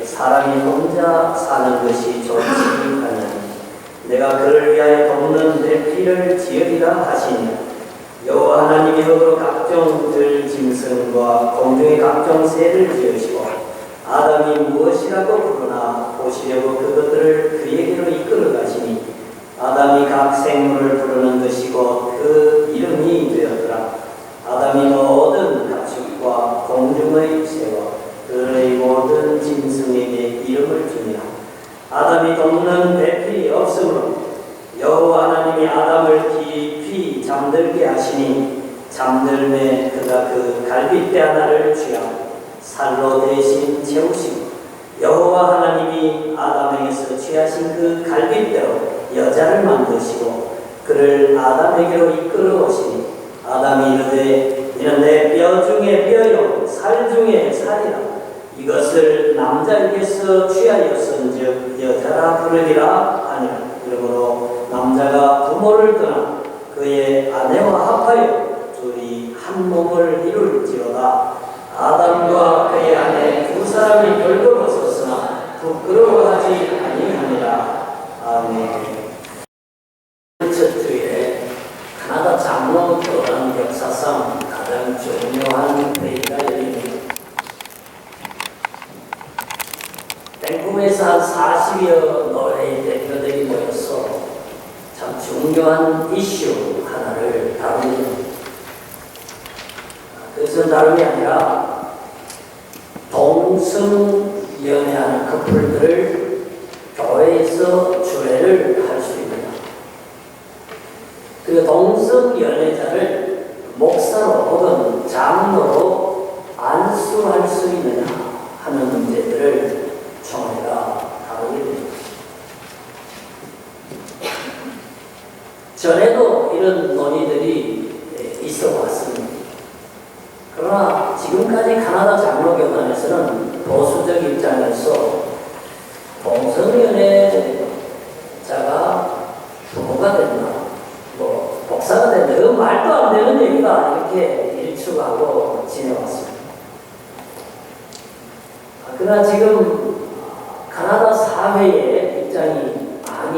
사람이 혼자 사는 것이 좋지 않으니 내가 그를 위하여 돕는 배필을 지으리라 하시니 여호와 하나님이 흙으로 각종 들짐승과 공중의 각종 새를 지으시고 아담이 무엇이라고 부르나 보시려고 그것들을 그에게로 이끌어 가시니 아담이 각 생물을 부르는 것이 곧 그 이름이 되었더라. 아담이 모든 가축과 공중의 새와 그의 모든 짐승에게 이름을 주니라. 아담이 돕는 배필이 없으므로 여호와 하나님이 아담을 깊이 잠들게 하시니 잠들매 그가 그 갈빗대 하나를 취하고 살로 대신 채우시고 여호와 하나님이 아담에게서 취하신 그 갈빗대로 여자를 만드시고 그를 아담에게로 이끌어 오시니 아담이 이르되 이는 내 뼈 중에 뼈요 살 중에 살이라. 이것을 남자에게서 취하였은즉 여자라 부르리라 하니라. 그러므로 남자가 부모를 떠나 그의 아내와 합하여 둘이 한 몸을 이룰지어다. 아담과 그의 아내 두 사람이 벌거벗었으나 부끄러워하지 아니하니라. 아멘. 첫 주에 가나다 장로 교단 역사상 가장 중요한 회의가 열립니다. 밴쿠버에서 한 40여 노래의 대표들이 모여서 참 중요한 이슈 하나를 다룹니다. 그것은 다름이 아니라 동성연애하는 커플들을 교회에서 주례를 할 수 있느냐, 그 동성연애자를 목사로 혹은 장로로 안수할 수 있느냐 하는 문제들을 총회가 다루게 됩니다. 전에도 이런 논의들이 있어 왔습니다. 그러나 지금까지 가나다 장로교단에서는 보수적 입장에서 동성연애자가 부모가 된다, 목사가 된다, 그 말도 안 되는 얘기다 이렇게 일축하고 지내왔습니다. 그러나 지금 가나다 사회의 입장이 많이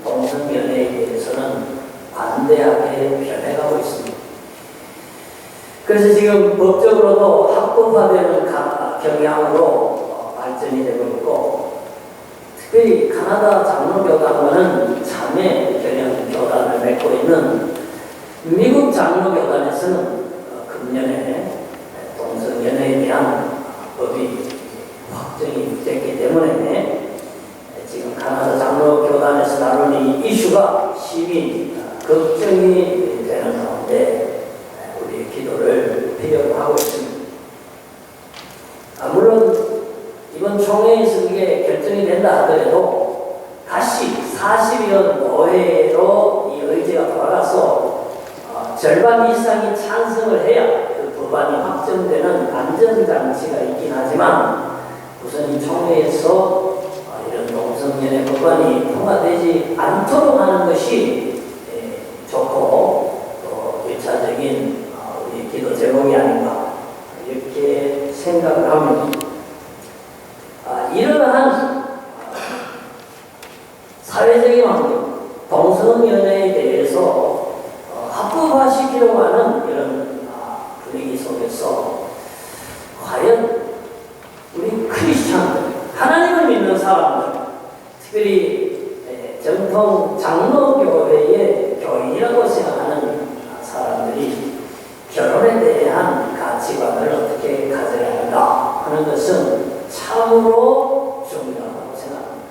동성연애에 대해서는 관대하게 변해가고 있습니다. 그래서 지금 법적으로도 합법화되는 경향으로 발전이 되고 있고, 특별히 가나다 장로교단과는 자매 교단을 맺고 있는 미국 장로교단에서는 금년에 동성연애에 대한 법이 확정이 됐기 때문에 지금 가나다 장로교단에서 다루는 이슈가 심히 걱정이 되는 가운데 우리의 기도를 필요로 하고 있습니다. 물론 이번 총회에서 이게 결정이 된다 하더라도 다시 40여 노회로 이 의제가 돌아가서 절반 이상이 찬성을 해야 그 법안이 확정되는 안전장치가 있긴 하지만 우선 이 총회에서 이런 동성연애 법안이 통과되지 않도록 하는 것이 좋고 또 1차적인 우리 기도 제목이 아닌가 이렇게 생각을 합니다. 이러한 사회적인 환경, 동성연애에 대해서 합법화시키려고 하는 이런 분위기 속에서 과연 우리 크리스찬들, 하나님을 믿는 사람들, 특별히 정통 장로교회의 교인이라고 생각하는 사람들이 결혼에 대한 가치관을 어떻게 가져야 하는가 하는 것은 참으로 중요하다고 생각합니다.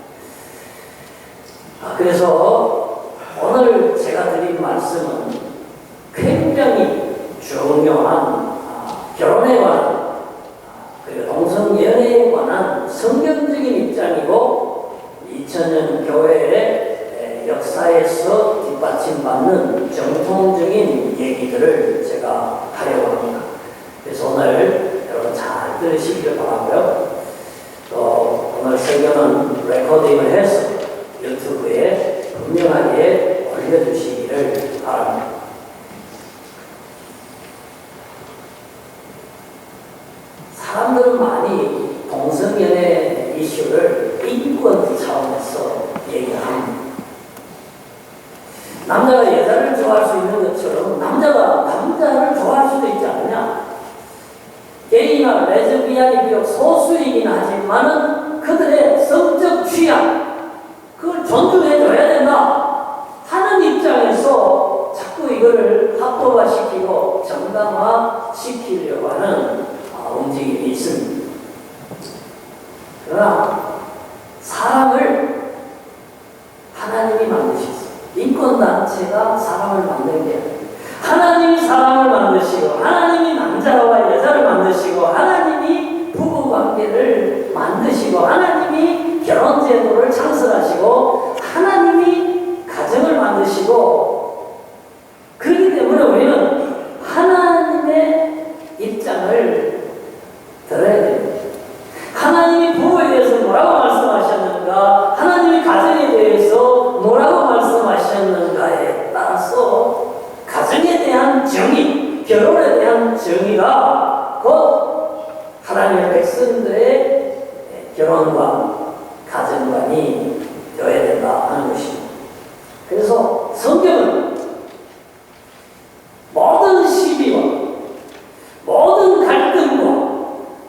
그래서 오늘 제가 드린 말씀은 굉장히 중요한 결혼에 관한 그리고 동성연애에 관한 성경적인 입장이고 2000년 교회의 역사에서 뒷받침받는 정통적인 얘기들을 제가 하려고 합니다. 그래서 오늘 여러분 잘 들으시기를 바라고요. 또 오늘 설교는 레코딩을 해서 유튜브에 분명하게 올려주시기를 바랍니다. 사람들은 많이 동성연애 이슈를 인권 차원에서 얘기합니다. 남자가 여자를 좋아할 수 있는 것처럼 남자가 남자를 좋아할 수도 있지 않느냐? 게이나 레즈비안이 비록 소수이긴 하지만은 그들의 성적 취향, 그걸 존중해줘야 된다 하는 입장에서 자꾸 이거를 합법화시키고 정당화시키려고 하는 움직임이 있습니다. 그러나 사람을 하나님이 만드셨어요. 인권단체가 사람을 만든 게 아니에요. 하나님이 사람을 만드시고 하나님이 남자와 여자를 만드시고 하나님이 부부관계를 만드시고 하나님이 결혼제도를 창설하시고 하나님이 가정을 만드시고, 그렇기 때문에 우리는 하나님의 입장을 들어야 됩니다. 하나님이 부부에 대해서 뭐라고 말씀하셨는가, 하나님이 가정에 대해서 뭐라고 말씀하셨는가에 따라서 가정에 대한 정의, 결혼에 대한 정의가 곧 하나님의 백성들의 결혼관, 가정관이 되어야 된다 하는 것입니다. 그래서 성경은 모든 시비와 모든 갈등과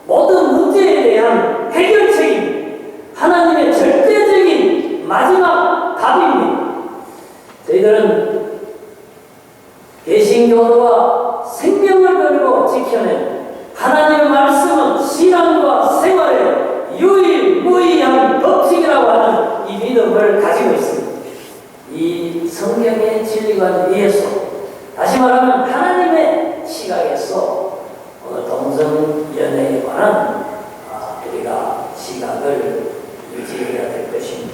모든 문제에 대한 해결책이 하나님의 절대적인 마지막 답입니다. 저희들은 개신교도와 생명을 걸고 지켜낸 하나님의 말씀은 신앙과 생활의 유일무이한 법칙이라고 하는 이 믿음을 가지고 있습니다. 이 성경의 진리관 위에서, 다시 말하면 하나님의 시각에서 동성연애에 관한 우리가 시각을 유지해야 될 것입니다.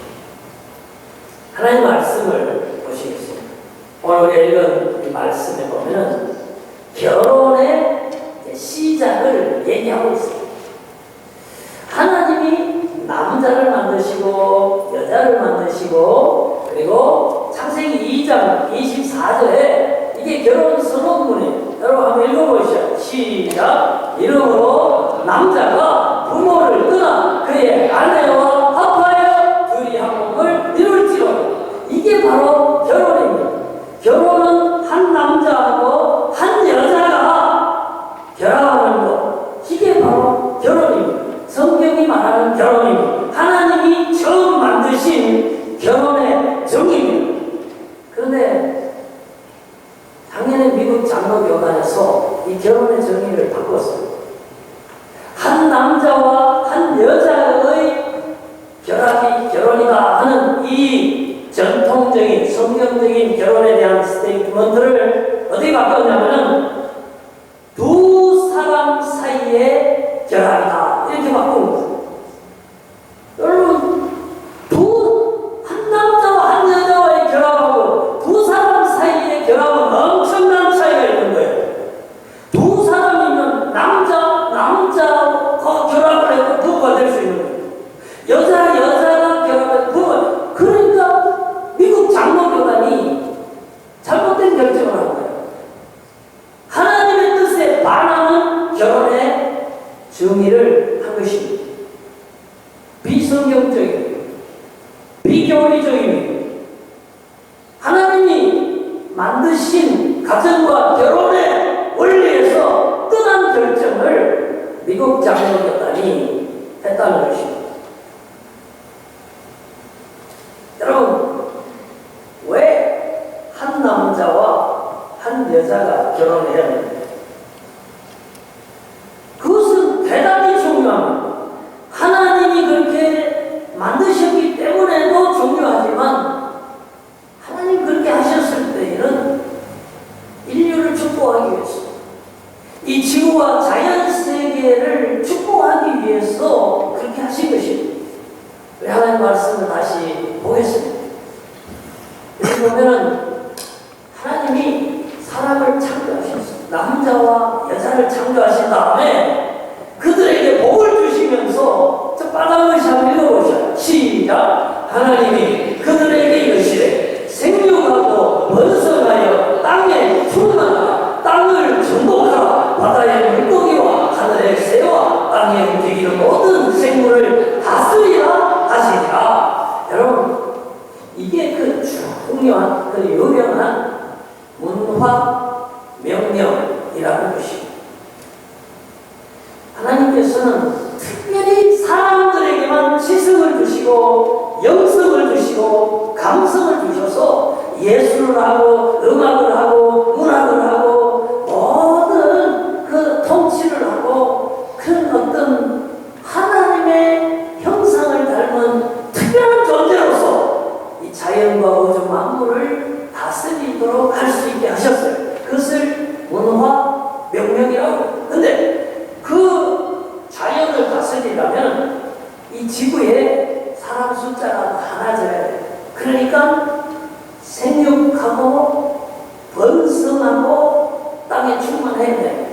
하나님 말씀을 보시겠습니다. 오늘 우리가 읽은 이 말씀에 보면 결혼의 시작을 얘기하고 있습니다. 하나님이 남자를 만드시고 여자를 만드시고, 그리고 창세기 2장 24절에 이게 결혼 선언문이에요. 여러분 한번 읽어보시죠. 시작. 이러므로 남자가 부모를 떠나 그의 아내와 합하여 둘이 한 몸을 이룰지로다. 이게 바로 결혼입니다. 결혼은 한 남자하고 한 여자가 결합하는 것, 이게 바로 결혼입니다. 성경이 말하는 결혼입니다. 하나님이 처음 만드신 결혼의 정의입니다. 그런데 작년에 미국 장로교단에서 이 결혼의 정의를 바꿨어요. 한 남자와 한 여자의 결합이 결혼이다 하는 이 전통적인 성경적인 결혼에 대한 스테이트먼트를 어떻게 바꿨냐면은 두 사람 사이의 결합이다 이렇게 바꾼 거예요. 여러분, 한 남자와 한 여자와의 결합하고 두 사람 사이의 결합은 엄청난 차이가 있는 거예요. 두 사람이면 남자가 결합을 해도 부부가 될 수 있는 거예요. 여자가 결합해도 부부가. 그러니까 미국 장로교단이 잘못된 결정을 한 거예요. 하나님의 뜻에 반하는 결혼의 정의를 한 것입니다. 비성경적이고 비교리적입니다. 하나님이 만드신 가정과 결혼의 원리에서 떠난 결정을 미국 장로교단이 했다는 것입니다. 여러분, 왜 한 남자와 한 여자가 결혼해야 합니까? 그것은 대단히 중요합니다. 하나님이 그렇게 만드셨기 때문에도 중요하지만, 하나님 그렇게 하셨을 때에는 인류를 축복하기 위해서, 이 지구와 자연 세계를 축복하기 위해서 그렇게 하신 것입니다. 우리 하나님 말씀을 다시 보겠습니다. 여기 보면은 하나님이 사람을 창조하셨어요. 남자와 여자를 창조하신 다음에 그들에게 복을 주시면서, 저 빨간 글씨 한번 읽어보셔요. 시작. 하나님이 그들에게 이르시되 생육하고 번성하여 땅에 충만하라. 땅을 정복하라. 바다의 물고기와 하늘의 새와 땅에 움직이는 모든 생물을 다스리라. 주시고 영성을 주시고 감성을 주셔서 예술을 하고 음악을 하고 문학을 하고 모든 그 통치를 하고 그런 어떤 하나님의 형상을 닮은 특별한 존재로서 이 자연과 우주 만물을 다스리도록 할 수 있게 하셨어요. 그것을 문화 명령이라고. 근데 그 자연을 다스리려면 이 지구에 사람 숫자가 많아져야 돼요. 그러니까 생육하고 번성하고 땅에 충만해야 돼요.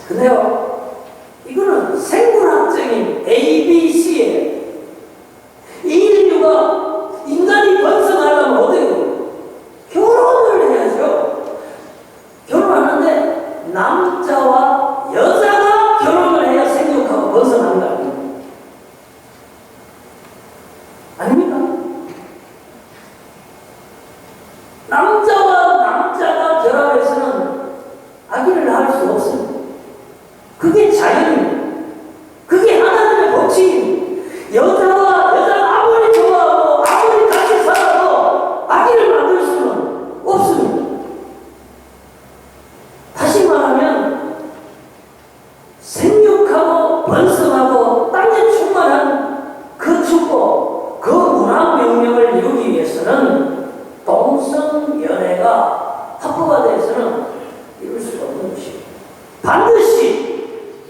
근데요, 이거는 생물학적인 ABC예요. 이 인류가 인간이 번성하려면 어디요? 결혼을 해야죠. 결혼하는데 남자와 여자가 결혼을 해야 생육하고 번성하는 거 아닙니까? 아닙니까? 남자와 남자가 결합해서는 아기를 낳을 수 없습니다. 그게 자연입니다. 그게 하나님의 법칙입니다. 여자와 여자가 아무리 좋아하고 아무리 같이 살아도 아기를 만들 수는 없습니다. 다시 말하면 생육하고 번성하고 땅에 충만한 그 축복, 그 문화 명령을 이루기 위해서는 동성연애가 합법화돼서는 이룰 수 없는 것입니다. 반드시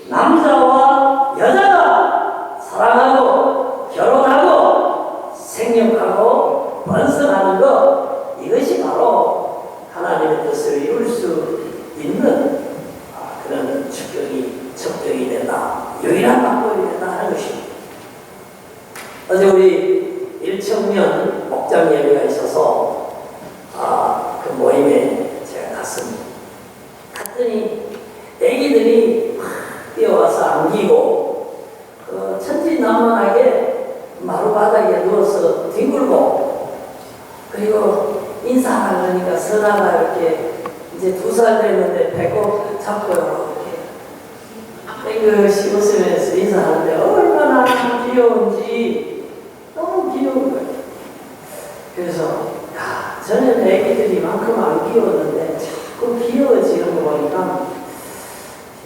남자와 여자가 사랑하고 결혼하고 생육하고 번성하는 것, 이것이 바로 하나님의 뜻을 이룰 수 있는 그런 척격이 된다. 유일한 방법이 된다 하는 것입니다. 어제 우리 일청년 목장 예배가 있어서 그 모임에 제가 갔습니다. 갔더니 애기들이 막 뛰어와서 안기고 그 천진난만하게 마루바닥에 누워서 뒹굴고, 그리고 인사하라 그러니까 선아가 이렇게 이제 2살 됐는데 배꼽 잡고 이렇게 땡긋이 웃으면서 인사하는데 얼마나 귀여운지 너무 귀여운 거예요. 그래서 저는 애기들이 이만큼 안 귀여웠는데 자꾸 귀여워지는 거 보니까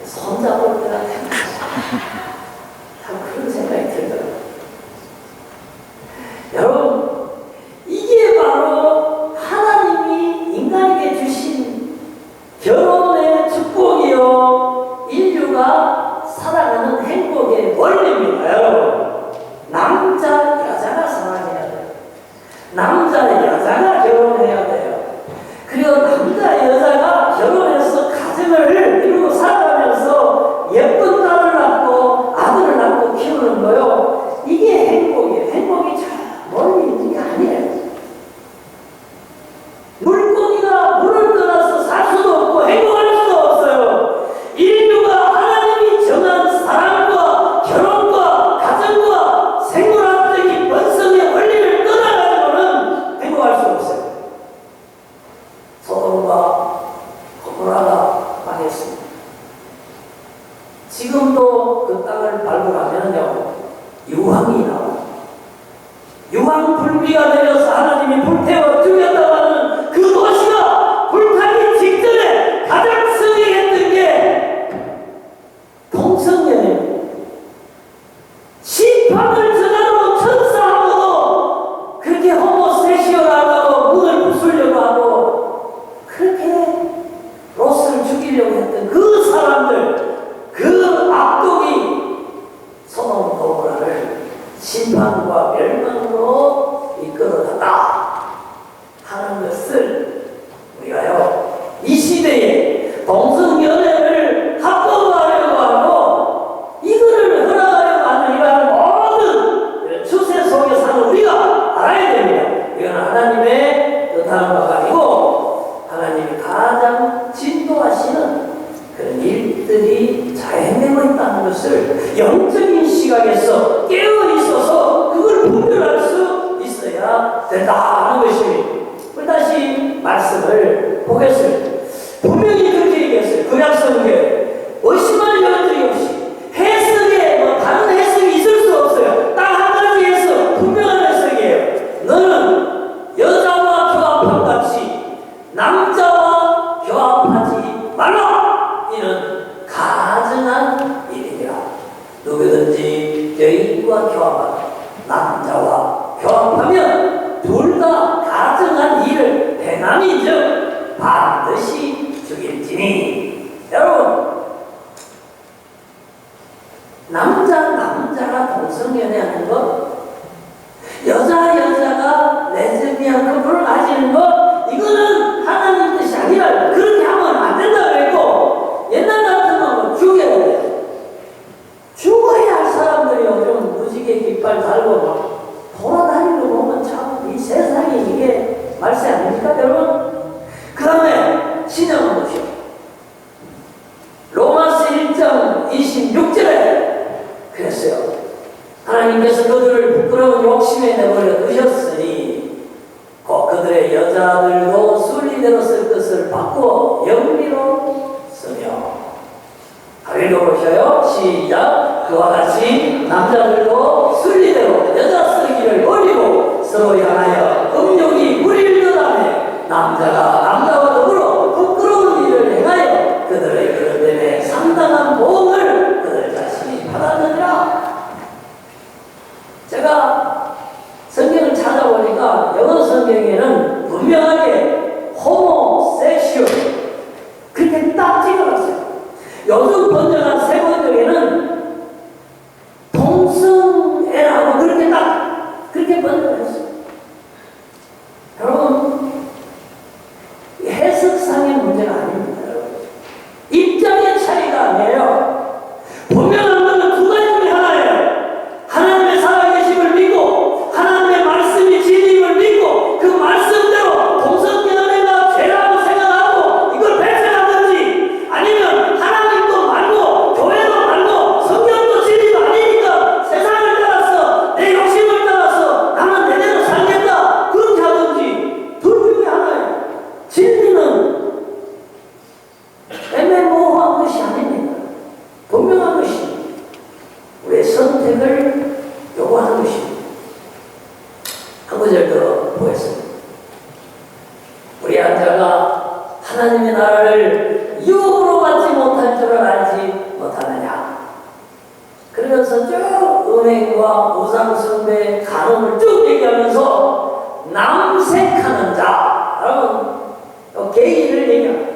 손잡을 것 같아요. 참 그런 생각이 들더라고요. 여러분, 이게 바로 하나님이 인간에게 주신 결혼의 축복이요, 인류가 살아가는 행복의 원리입니다. 여러분, 남자 여자가 사랑해야 돼요. 남자 여자가 결혼해야 돼요. 그리고 남자 여자가 결혼해서 가정을 이루고 살아가면서 예쁜 딸을 낳고 아들을 낳고 키우는 거요, 이게 행복이에요. 행복이 저 멀리 있는 게 아니에요. 물고기가 물을 떠나서 살 수도 없고 행복할 수도 없어요. 인류가 하나님이 정한 사랑과 결혼과 가정과 생물학적인 번성의 원리를 떠나가지고는 행복할 수 없어요. 소돔과 고모라가 망했습니다. 지금도 그 땅을 발굴하면요, 유황이 나옵니다. 유황불비가 내려서 하나님이 불태워 죽였다고 하는 그 도시가 불타기 직전에 가장 성행했던 게 동성연애입니다. 심판을 전하고 천사하고도 그렇게 호모섹슈얼하다고 문을 부수려고 하고 그렇게 롯을 죽이려고 했던 그 사람들, 그 악독이 소돔 고모라를 심판과 멸망으로 이끌어갔다 하는 것을 우리가요, 이 시대에 동성연애를 합법화하려고 하고 이거를 허락하려고 하는 이러한 모든 추세 속에 사는 우리가 알아야 됩니다. 이건 하나님의 뜻하는 바가 아니고 하나님이 가장 진도하시는 그런 일들이 자행되고 있다는 것을 영적인 시각에서 깨어 있어서 그걸 분별할 수 있어야 된다. 누가 교합하나? 남자와 교합하면 둘 다 가증한 일을 행함인즉 반드시 죽일지니. 여러분, 남자가 동성연애하는 것, 여자가 레즈비언 커플을 가지는 것, 이거는 하나님 뜻이 아니라 그렇게 하면 안 된다 그랬고, 옛날 같으면 죽여야 돼요. 죽어야 할 사람들이 요즘 무지개 깃발 달고 막 돌아다니는 거 보면 참 이 세상에 이게 말세 아닙니까 여러분? 그 다음에 신앙은 보시오. 로마서 1장 26절에 그랬어요. 하나님께서 그들을 부끄러운 욕심에 내버려 두셨으니 곧 그들의 여자들도 순리대로 쓸 것을 바꾸어 영리로 쓰며. 읽어보셔요. 시작. 그와 같이 남자들도 순리대로 여자 쓰기를 버리고 서로 향하여 음욕이 부릴듯하며 남자가 남자와 더불어 부끄러운 일을 행하여 그들의 그릇 때문에 상당한 보응을 그들 자신이 받았느니라. 제가 성경을 찾아보니까 영어 성경에는 분명하게 호모섹슈얼 그렇게 딱 찍어놨어요. 요즘 번역한 새 번역에는 동성애라고 그렇게 번역을 했어요. 여러분, 해석상의 문제가 아닙니다. 여러분. 입장의 차이가 아니에요. 분명한 것은 두 가지 중에 하나예요. 하나님의 살아계심을 믿고 하나님의 말씀이 진리임을 믿고 그 말씀대로 동성연애가 죄라고 생각하고 이걸 배척하든지, 아니면 하나님도 말고 교회도 말고 성경도 진리도 아니니까 세상을 따라서 내 욕심을 따라서 나는 내대로 살겠다 그렇게 하든지, 둘 중에 하나예요. 진리는 애매모호한 것이 아닙니다. 분명한 것이 우리의 선택을 요구하는 것입니다. 한 구절 더 보겠습니다. 우리 한자가 하나님의 나라를 유혹으로 받지 못할 줄을 알지 못하느냐. 그러면서 쭉 은행과 우상숭배 간음을 쭉 얘기하면서 남색하는 자, 여러분 게이를 얘기합니다.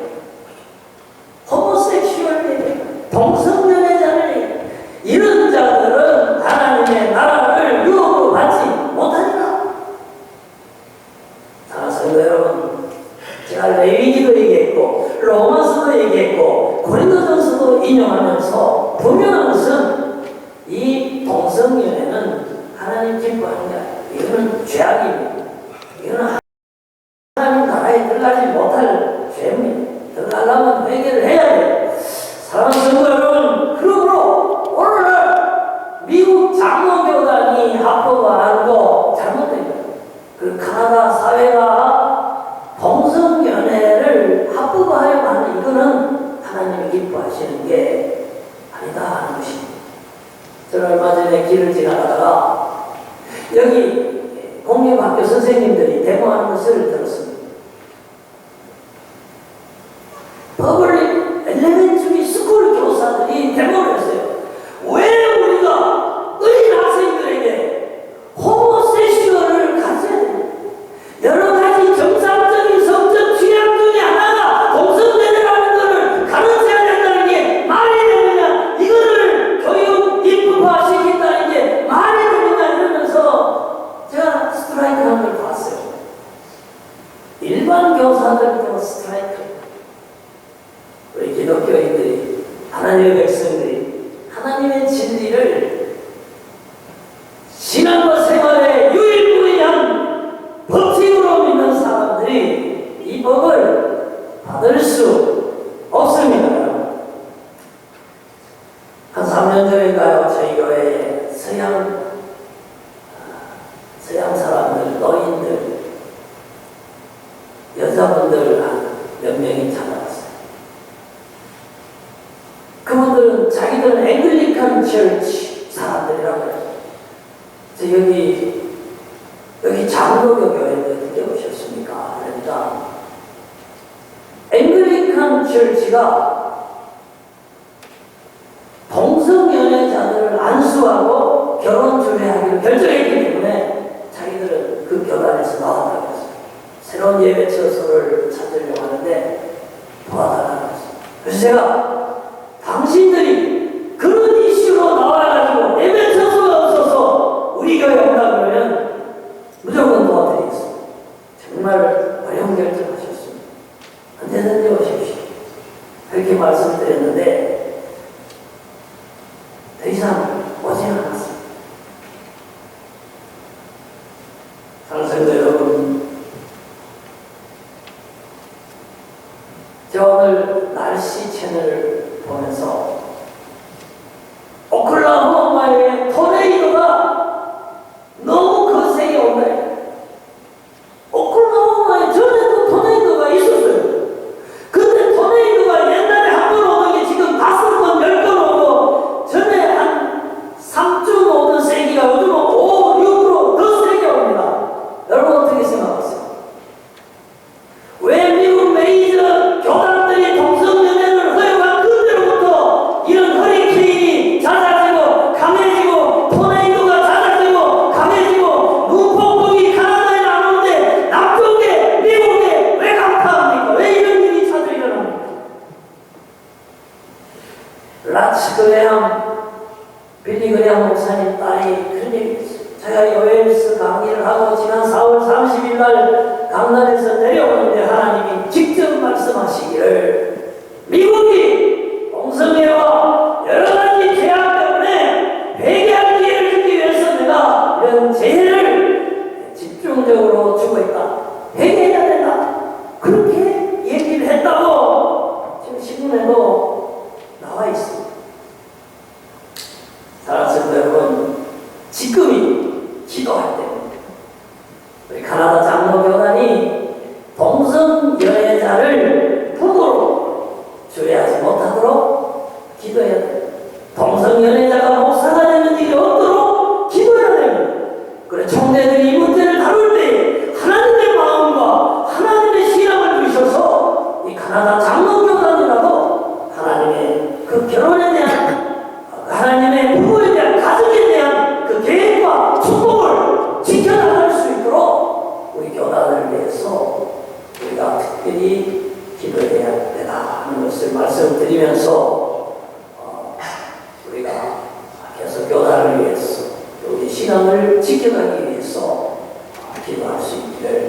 호모섹슈얼 얘기합니다. 동성연애자를 얘기합니다. 이런 자들은 하나님의 나라를 유혹으로 받지 못하니라. 사랑하는 여러분, 제가 레위기도 얘기했고 로마서도 얘기했고 고린도전서도 인용하면서 분명한 것은 이 동성연애는 하나님 기뻐하는 게 아니에요. 이거는 죄악입니다. 이거는 하나님 나라에 들어가지 못할 죄입니다. 들어가려면 회개를 해야 돼요. 사랑하는 성도 여러분, 그러므로 오늘날 미국 장로교단이 합법화한 거 잘못된 거예요. 그 카나다 사회가 동성연애를 합법화하려고 하는 이거는 하나님이 기뻐하시는 게 아니다 하는 것입니다. 저는 얼마 전에 길을 지나가다가 여기 공립학교 선생님들이 데모하는 것을 들었습니다. 퍼블릭 엘레멘터리 스쿨 교사들이 데모를 했어요. 왜 우리가 어린 학생들에게 호모섹슈얼을 가져야 되냐? 여러 가지 정상적인 성적 취향 중에 하나가 동성연애라는 것을 가르쳐야 된다는 게 말이 되느냐? 이거를 교육 입법화 시킨다는 게 말이 되느냐? 이러면서 제가 스트라이크 한 걸 봤어요. 일반 교사들도 스트라이크. 우리 기독교인들이, 하나님의 백성들이 하나님의 진리를 신앙과 생활의 유일무이한 법칙으로 믿는 사람들이 이 법을 받을 수 없습니다. 한 3년 전인가요? 저희 교회에 서양 사람들, 노인들, 여자분들 한 몇 명이 찾아왔어요. 그분들은 자기들은 앵글리칸 처치 사람들이라고 해요. 여기 장로교 교회도 느껴보셨습니까? 그러니까 앵글리칸 처치가 동성연애자들을 안수하고 결혼 주례하기로 결정했기 때문에 자기들은 그 교단에서 나왔다고 했어요. 새로운 예배 처소를 찾으려고 하는데 도와달라고 했어요. 그래서 제가 당신들이 그런 이슈로 나와가지고 예배 처소가 없어서 우리 교회 온다 그러면 무조건 도와드리겠습니다. 정말 어려운 결정하셨습니다. 언제든지 오십시오. 그렇게 말씀드렸는데 더 이상 오지 않았습니다. 사랑하는 여러분, 제가 오늘 날씨 채널을 보면서 오클라호마의 토네이도가 너무 거세게 온다. 오클라호마에 전에도 토네이도가 있었어요. 근데 토네이도가 옛날에 한 번 오는 게 지금 5번, 10번 오고 전에 한 3쯤 오던 세기가 요즘은 5, 6으로 더 세게 옵니다. 여러분 어떻게 생각하세요? 왜 미국 메이저 교단들이 동성연애를 허용한 그때로부터 이런 허리케인이 잦아지고 강해지고 토네이도가 잦아지고 강해지고 눈폭풍이 가나다에 나오는데 남쪽에 미국에 왜 강타합니까? 왜 이런 일이 자주 일어납니까? 라치 그레함, 빌리 그레함 목사님 딸이 그런 얘기 했어요. 제가 요엘서 강의를 하고 지난 4월 30일 날 강남에서 내려오는데 하나님이 직접 말씀하시기를 미국이 동성애와 여러 가지 죄악 때문에 회개할 기회를 주기 위해서 내가 이런 재해를 집중적으로 주고 있다. 회개해야 된다. 그렇게 얘기를 했다고 지금 신문에도 나와 있습니다. 사랑하는 여러분, 지금이 기도할 때입니다. 우리 가나다 장로교단이 동성 연애자를 부모로 주례하지 못하도록 기도해야 돼요. 동성 연애자가 목사가 되는 일이 없도록 기도해야 됩니다. 그래, 총대들이 이 문제를 다룰 때 하나님의 마음과 하나님의 신앙을 주셔서 이 가나다 장로교단이라도 하나님의 그 결혼에 대한 하나님의 부부에 대한 가정에 대한 그 계획과 축복을 지켜나갈 수 있도록 우리 교단을 위해서 우리가 특별히 기도해야 되나 하는 것을 말씀드리면서 우리가 계속 교단을 위해서 우리 신앙을 지켜가기 위해서 기도할 수 있기를